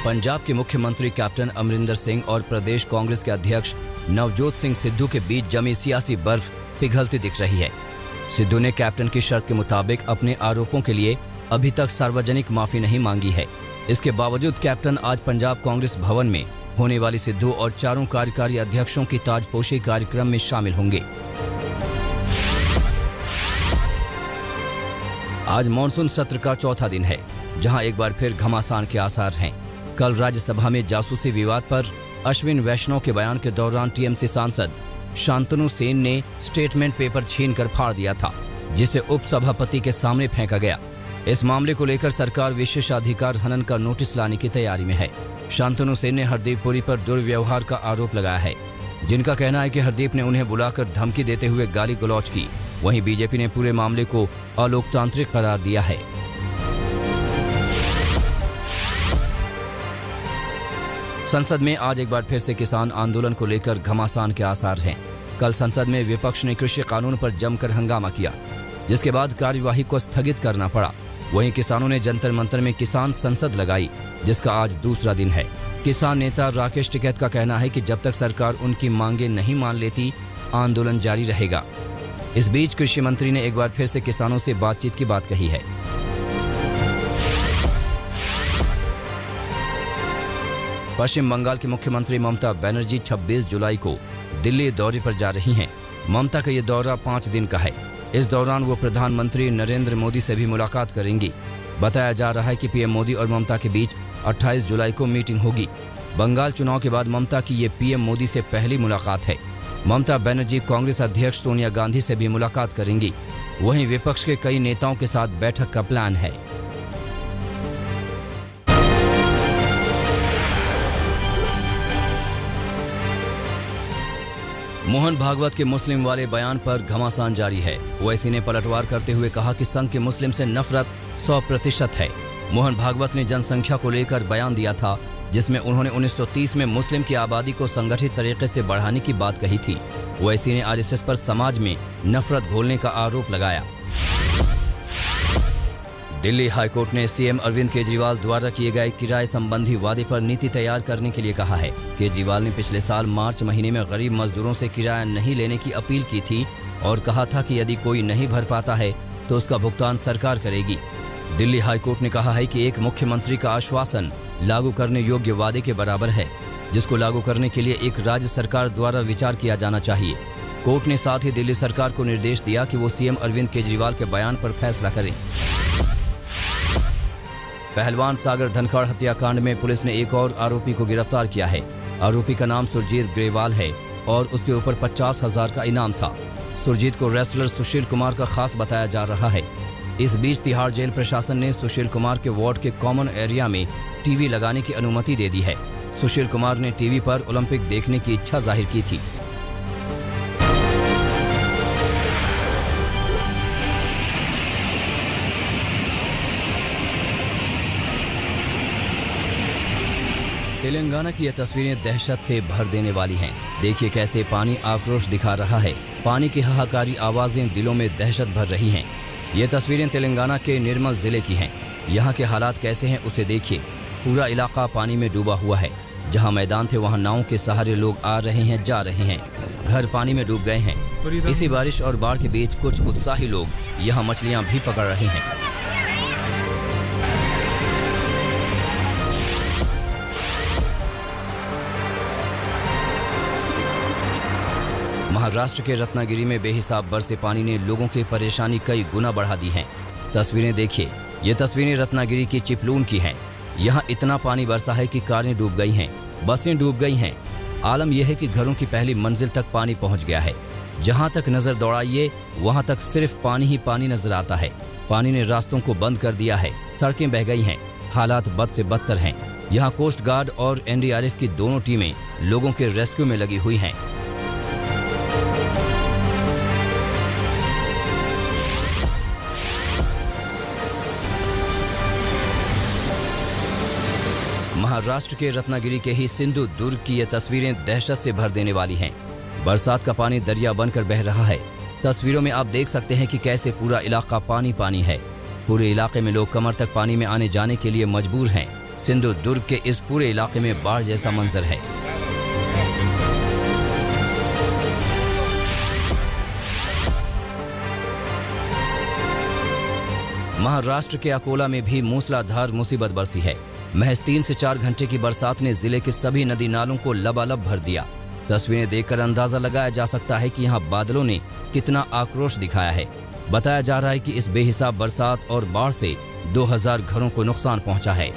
पंजाब के मुख्यमंत्री कैप्टन अमरिंदर सिंह और प्रदेश कांग्रेस के अध्यक्ष नवजोत सिंह सिद्धू के बीच जमी सियासी बर्फ पिघलती दिख रही है। सिद्धू ने कैप्टन की शर्त के मुताबिक अपने आरोपों के लिए अभी तक सार्वजनिक माफी नहीं मांगी है। इसके बावजूद कैप्टन आज पंजाब कांग्रेस भवन में होने वाली सिद्धू और चारों कार्यकारी अध्यक्षों की ताजपोशी कार्यक्रम में शामिल होंगे। आज मॉनसून सत्र का चौथा दिन है, जहां एक बार फिर घमासान के आसार हैं। कल राज्यसभा में जासूसी विवाद पर अश्विन वैष्णव के बयान के दौरान टीएमसी सांसद शांतनु सेन ने स्टेटमेंट पेपर छीनकर फाड़ दिया था, जिसे उपसभापति के सामने फेंका गया। इस मामले को लेकर सरकार विशेषाधिकार हनन का नोटिस लाने की तैयारी में है। शांतनु सेन ने हरदीप पुरी पर दुर्व्यवहार का आरोप लगाया है, जिनका कहना है कि हरदीप ने उन्हें बुलाकर धमकी देते हुए गाली गलौज की। वहीं बीजेपी ने पूरे मामले को अलोकतांत्रिक करार दिया है। संसद में आज एक बार फिर से किसान आंदोलन को लेकर घमासान के आसार हैं। कल संसद में विपक्ष ने कृषि कानून पर जमकर हंगामा किया, जिसके बाद कार्यवाही को स्थगित करना पड़ा। वहीं किसानों ने जंतर मंतर में किसान संसद लगाई, जिसका आज दूसरा दिन है। किसान नेता राकेश टिकैत का कहना है कि जब तक सरकार उनकी मांगे नहीं मान लेती, आंदोलन जारी रहेगा। इस बीच कृषि मंत्री ने एक बार फिर से किसानों से बातचीत की बात कही है। पश्चिम बंगाल की मुख्यमंत्री ममता बनर्जी 26 जुलाई को दिल्ली दौरे पर जा रही हैं। ममता का ये दौरा 5 दिन का है। इस दौरान वो प्रधानमंत्री नरेंद्र मोदी से भी मुलाकात करेंगी। बताया जा रहा है कि पीएम मोदी और ममता के बीच 28 जुलाई को मीटिंग होगी। बंगाल चुनाव के बाद ममता की ये पीएम मोदी से पहली मुलाकात है। ममता बनर्जी कांग्रेस अध्यक्ष सोनिया गांधी से भी मुलाकात करेंगी। वहीं विपक्ष के कई नेताओं के साथ बैठक का प्लान है। मोहन भागवत के मुस्लिम वाले बयान पर घमासान जारी है। ओवैसी ने पलटवार करते हुए कहा कि संघ के मुस्लिम से नफरत 100% है। मोहन भागवत ने जनसंख्या को लेकर बयान दिया था, जिसमें उन्होंने 1930 में मुस्लिम की आबादी को संगठित तरीके से बढ़ाने की बात कही थी। ओवैसी ने आरएसएस पर समाज में नफरत घोलने का आरोप लगाया। दिल्ली हाईकोर्ट ने सीएम अरविंद केजरीवाल द्वारा किए गए किराए संबंधी वादे पर नीति तैयार करने के लिए कहा है। केजरीवाल ने पिछले साल मार्च महीने में गरीब मजदूरों से किराया नहीं लेने की अपील की थी और कहा था कि यदि कोई नहीं भर पाता है तो उसका भुगतान सरकार करेगी। दिल्ली हाईकोर्ट ने कहा है कि एक मुख्यमंत्री का आश्वासन लागू करने योग्य वादे के बराबर है, जिसको लागू करने के लिए एक राज्य सरकार द्वारा विचार किया जाना चाहिए। कोर्ट ने साथ ही दिल्ली सरकार को निर्देश दिया कि वो सीएम अरविंद केजरीवाल के बयान पर फैसला करें। पहलवान सागर धनखड़ हत्याकांड में पुलिस ने एक और आरोपी को गिरफ्तार किया है। आरोपी का नाम सुरजीत ग्रेवाल है और उसके ऊपर 50,000 का इनाम था। सुरजीत को रेसलर सुशील कुमार का खास बताया जा रहा है। इस बीच तिहाड़ जेल प्रशासन ने सुशील कुमार के वार्ड के कॉमन एरिया में टीवी लगाने की अनुमति दे दी है। सुशील कुमार ने टीवी पर ओलंपिक देखने की इच्छा जाहिर की थी। तेलंगाना की ये तस्वीरें दहशत से भर देने वाली हैं। देखिए कैसे पानी आक्रोश दिखा रहा है। पानी की हाहाकारी आवाजें दिलों में दहशत भर रही हैं। ये तस्वीरें तेलंगाना के निर्मल जिले की हैं। यहाँ के हालात कैसे हैं उसे देखिए। पूरा इलाका पानी में डूबा हुआ है। जहाँ मैदान थे वहाँ नाव के सहारे लोग आ रहे हैं, जा रहे हैं। घर पानी में डूब गए हैं। इसी बारिश और बाढ़ के बीच कुछ उत्साही लोग यहाँ मछलियाँ भी पकड़ रहे हैं। महाराष्ट्र के रत्नागिरी में बेहिसाब बरसे पानी ने लोगों की परेशानी कई गुना बढ़ा दी है। तस्वीरें देखिए। ये तस्वीरें रत्नागिरी की चिपलून की हैं। यहाँ इतना पानी बरसा है कि कारें डूब गई हैं, बसें डूब गई हैं। आलम यह है कि घरों की पहली मंजिल तक पानी पहुँच गया है। जहाँ तक नजर दौड़ाइए वहाँ तक सिर्फ पानी ही पानी नजर आता है। पानी ने रास्तों को बंद कर दिया है। सड़कें बह गई हैं। हालात बद से बदतर हैं। यहाँ कोस्ट गार्ड और एनडीआरएफ की दोनों टीमें लोगों के रेस्क्यू में लगी हुई हैं। महाराष्ट्र के रत्नागिरी के ही सिंधु दुर्ग की ये तस्वीरें दहशत से भर देने वाली हैं। बरसात का पानी दरिया बनकर बह रहा है। तस्वीरों में आप देख सकते हैं कि कैसे पूरा इलाका पानी पानी है। पूरे इलाके में लोग कमर तक पानी में आने जाने के लिए मजबूर हैं। सिंधु दुर्ग के इस पूरे इलाके में बाढ़ जैसा मंजर है। महाराष्ट्र के अकोला में भी मूसलाधार मुसीबत बरसी है। महज 3 से 4 घंटे की बरसात ने जिले के सभी नदी नालों को लबालब भर दिया। तस्वीरें देखकर अंदाजा लगाया जा सकता है कि यहाँ बादलों ने कितना आक्रोश दिखाया है। बताया जा रहा है कि इस बेहिसाब बरसात और बाढ़ से 2000 घरों को नुकसान पहुंचा है।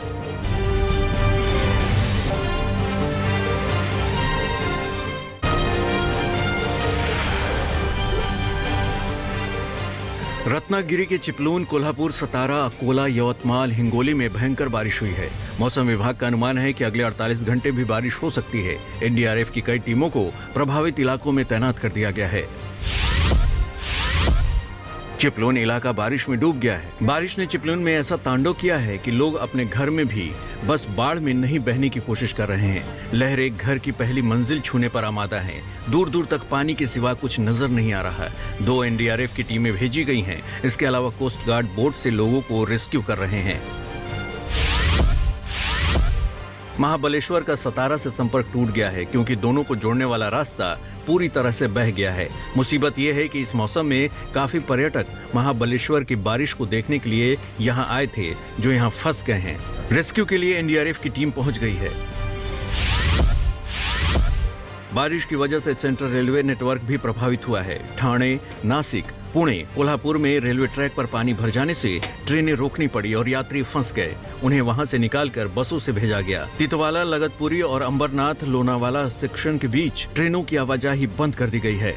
रत्नागिरी के चिपलून, कोल्हापुर, सतारा, अकोला, यवतमाल, हिंगोली में भयंकर बारिश हुई है। मौसम विभाग का अनुमान है कि अगले 48 घंटे भी बारिश हो सकती है। एनडीआरएफ की कई टीमों को प्रभावित इलाकों में तैनात कर दिया गया है। चिपलून इलाका बारिश में डूब गया है। बारिश ने चिपलून में ऐसा तांडव किया है कि लोग अपने घर में भी बस बाढ़ में नहीं बहने की कोशिश कर रहे हैं। लहरें घर की पहली मंजिल छूने पर आमादा हैं। दूर दूर तक पानी के सिवा कुछ नजर नहीं आ रहा है। 2 एनडीआरएफ की टीमें भेजी गई हैं। इसके अलावा कोस्ट गार्ड बोट से लोगों को रेस्क्यू कर रहे हैं। महाबलेश्वर का सतारा से संपर्क टूट गया है क्योंकि दोनों को जोड़ने वाला रास्ता पूरी तरह से बह गया है। मुसीबत यह है कि इस मौसम में काफी पर्यटक महाबलेश्वर की बारिश को देखने के लिए यहां आए थे, जो यहां फंस गए हैं। रेस्क्यू के लिए एनडीआरएफ की टीम पहुंच गई है। बारिश की वजह से सेंट्रल रेलवे नेटवर्क भी प्रभावित हुआ है। ठाणे, नासिक, पुणे, कोल्हापुर में रेलवे ट्रैक पर पानी भर जाने से ट्रेनें रोकनी पड़ी और यात्री फंस गए। उन्हें वहां से निकालकर बसों से भेजा गया। तितवाला, लगतपुरी और अंबरनाथ लोनावाला सेक्शन के बीच ट्रेनों की आवाजाही बंद कर दी गई है।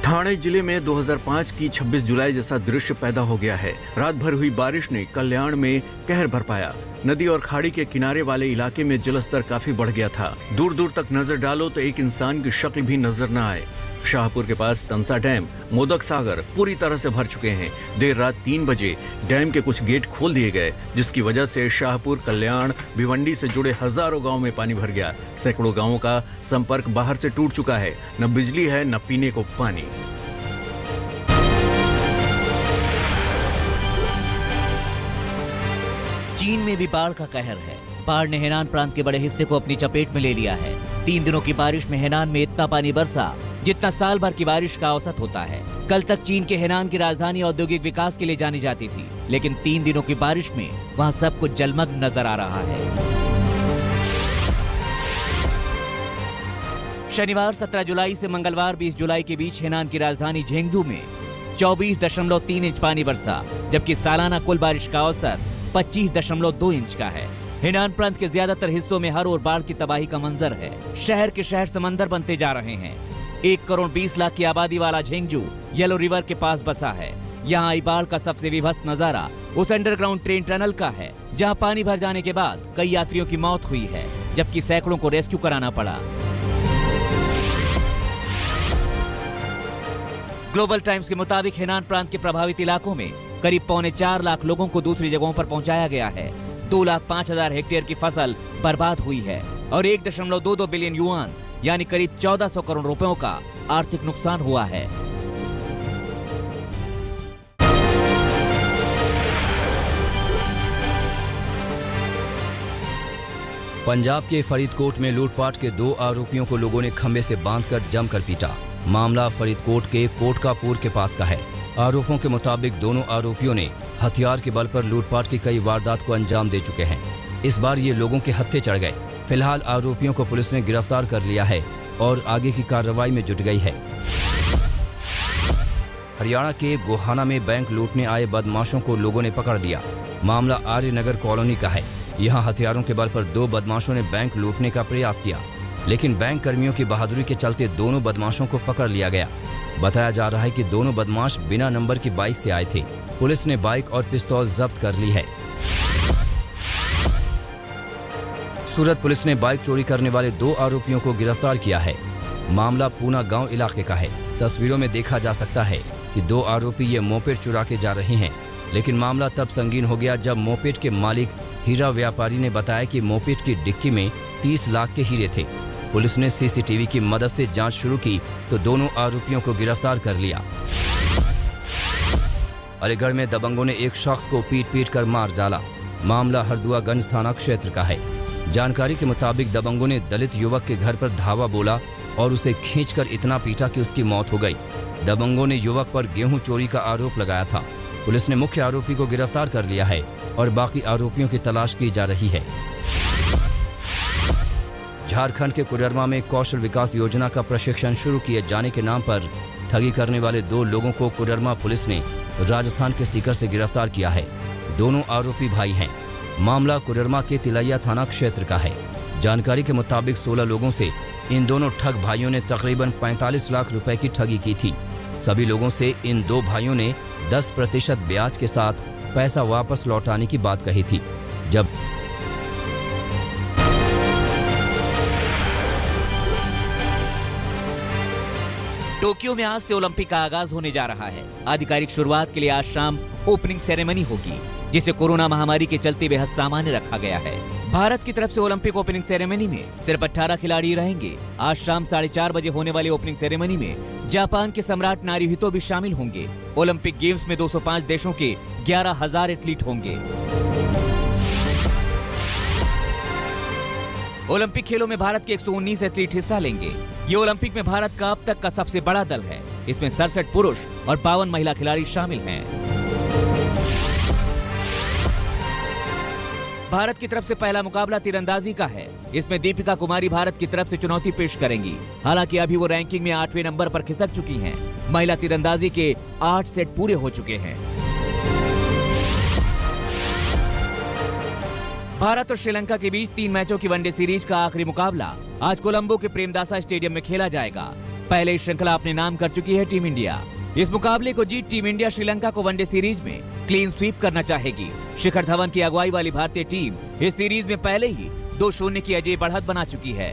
ठाणे जिले में 2005 की 26 जुलाई जैसा दृश्य पैदा हो गया है। रात भर हुई बारिश ने कल्याण में कहर बरपाया। नदी और खाड़ी के किनारे वाले इलाके में जलस्तर काफी बढ़ गया था। दूर दूर तक नजर डालो तो एक इंसान की शक्ल भी नजर न आए। शाहपुर के पास तंसा डैम, मोदक सागर पूरी तरह से भर चुके हैं। देर रात 3 बजे डैम के कुछ गेट खोल दिए गए, जिसकी वजह से शाहपुर, कल्याण, भिवंडी से जुड़े हजारों गांव में पानी भर गया। सैकड़ों गांवों का संपर्क बाहर से टूट चुका है। न बिजली है, न पीने को पानी। चीन में भी बाढ़ का कहर है। बाढ़ ने हेनान प्रांत के बड़े हिस्से को अपनी चपेट में ले लिया है। 3 दिनों की बारिश में हेनान में इतना पानी बरसा जितना साल भर की बारिश का औसत होता है। कल तक चीन के हेनान की राजधानी औद्योगिक विकास के लिए जानी जाती थी, लेकिन 3 दिनों की बारिश में वहां सब कुछ जलमग्न नजर आ रहा है। शनिवार 17 जुलाई से मंगलवार 20 जुलाई के बीच हेनान की राजधानी झेंगडू में 24.3 इंच पानी बरसा, जबकि सालाना कुल बारिश का औसत 25.2 इंच का है। हेनान प्रांत के ज्यादातर हिस्सों में हर ओर बाढ़ की तबाही का मंजर है। शहर के शहर समंदर बनते जा रहे हैं। 1 करोड़ 20 लाख की आबादी वाला झेंगडू येलो रिवर के पास बसा है। यहाँ आई बाढ़ का सबसे विभत्स नजारा उस अंडरग्राउंड ट्रेन टनल का है, जहाँ पानी भर जाने के बाद कई यात्रियों की मौत हुई है, जबकि सैकड़ों को रेस्क्यू कराना पड़ा। ग्लोबल टाइम्स के मुताबिक हेनान प्रांत के प्रभावित इलाकों में करीब 4.25 लाख लोगों को दूसरी जगहों पर पहुंचाया गया है। 2,05,000 हेक्टेयर की फसल बर्बाद हुई है और 1.22 बिलियन युआन यानी करीब 1400 करोड़ रुपयों का आर्थिक नुकसान हुआ है। पंजाब के फरीदकोट में लूटपाट के 2 आरोपियों को लोगों ने खंबे से बांधकर जमकर पीटा। मामला फरीदकोट के कोटकापुर के पास का है। आरोपों के मुताबिक दोनों आरोपियों ने हथियार के बल पर लूटपाट की कई वारदात को अंजाम दे चुके हैं। इस बार ये लोगों के हत्थे चढ़ गए। फिलहाल आरोपियों को पुलिस ने गिरफ्तार कर लिया है और आगे की कार्रवाई में जुट गई है। हरियाणा के गोहाना में बैंक लूटने आए बदमाशों को लोगों ने पकड़ लिया। मामला आर्य नगर कॉलोनी का है। यहाँ हथियारों के बल पर 2 बदमाशों ने बैंक लूटने का प्रयास किया, लेकिन बैंक कर्मियों की बहादुरी के चलते दोनों बदमाशों को पकड़ लिया गया। बताया जा रहा है कि दोनों बदमाश बिना नंबर की बाइक से आए थे। पुलिस ने बाइक और पिस्तौल जब्त कर ली है। सूरत पुलिस ने बाइक चोरी करने वाले 2 आरोपियों को गिरफ्तार किया है। मामला पूना गांव इलाके का है। तस्वीरों में देखा जा सकता है कि 2 आरोपी ये मोपेड चुरा के जा रहे हैं, लेकिन मामला तब संगीन हो गया जब मोपेड के मालिक हीरा व्यापारी ने बताया कि मोपेड की डिक्की में 30 लाख के हीरे थे। पुलिस ने सीसीटीवी की मदद से जांच शुरू की तो दोनों आरोपियों को गिरफ्तार कर लिया। अलीगढ़ में दबंगों ने एक शख्स को पीट कर मार डाला। मामला हरदुआगंज थाना क्षेत्र का है। जानकारी के मुताबिक दबंगों ने दलित युवक के घर पर धावा बोला और उसे खींचकर इतना पीटा कि उसकी मौत हो गई। दबंगों ने युवक पर गेहूं चोरी का आरोप लगाया था। पुलिस ने मुख्य आरोपी को गिरफ्तार कर लिया है और बाकी आरोपियों की तलाश की जा रही है। झारखंड के कोडरमा में कौशल विकास योजना का प्रशिक्षण शुरू किए जाने के नाम पर ठगी करने वाले 2 लोगों को कोडरमा पुलिस ने राजस्थान के सीकर से गिरफ्तार किया है। दोनों आरोपी भाई हैं। मामला कोडरमा के तिलैया थाना क्षेत्र का है। जानकारी के मुताबिक 16 लोगों से इन दोनों ठग भाइयों ने तकरीबन 45 लाख रुपए की ठगी की थी। सभी लोगों से इन 2 भाइयों ने 10% ब्याज के साथ पैसा वापस लौटाने की बात कही थी। जब टोक्यो में आज से ओलंपिक का आगाज होने जा रहा है। आधिकारिक शुरुआत के लिए आज शाम ओपनिंग सेरेमनी होगी, जिसे कोरोना महामारी के चलते बेहद सामान्य रखा गया है। भारत की तरफ से ओलंपिक ओपनिंग सेरेमनी में सिर्फ 18 खिलाड़ी रहेंगे। आज शाम 4:30 बजे होने वाली ओपनिंग सेरेमनी में जापान के सम्राट नारुहितो भी शामिल होंगे। ओलंपिक गेम्स में 205 देशों के 11,000 एथलीट होंगे। ओलंपिक खेलों में भारत के 119 एथलीट हिस्सा लेंगे। ये ओलंपिक में भारत का अब तक का सबसे बड़ा दल है। इसमें 67 पुरुष और 52 महिला खिलाड़ी शामिल हैं। भारत की तरफ से पहला मुकाबला तीरंदाजी का है। इसमें दीपिका कुमारी भारत की तरफ से चुनौती पेश करेंगी। हालांकि अभी वो रैंकिंग में 8वें नंबर पर खिसक चुकी हैं। महिला तीरंदाजी के 8 सेट पूरे हो चुके हैं। भारत और श्रीलंका के बीच 3 मैचों की वनडे सीरीज का आखिरी मुकाबला आज कोलंबो के प्रेमदासा स्टेडियम में खेला जाएगा। पहले इस श्रृंखला अपने नाम कर चुकी है टीम इंडिया। इस मुकाबले को जीत टीम इंडिया श्रीलंका को वनडे सीरीज में क्लीन स्वीप करना चाहेगी। शिखर धवन की अगुवाई वाली भारतीय टीम इस सीरीज में पहले ही 2-0 की अजय बढ़त बना चुकी है।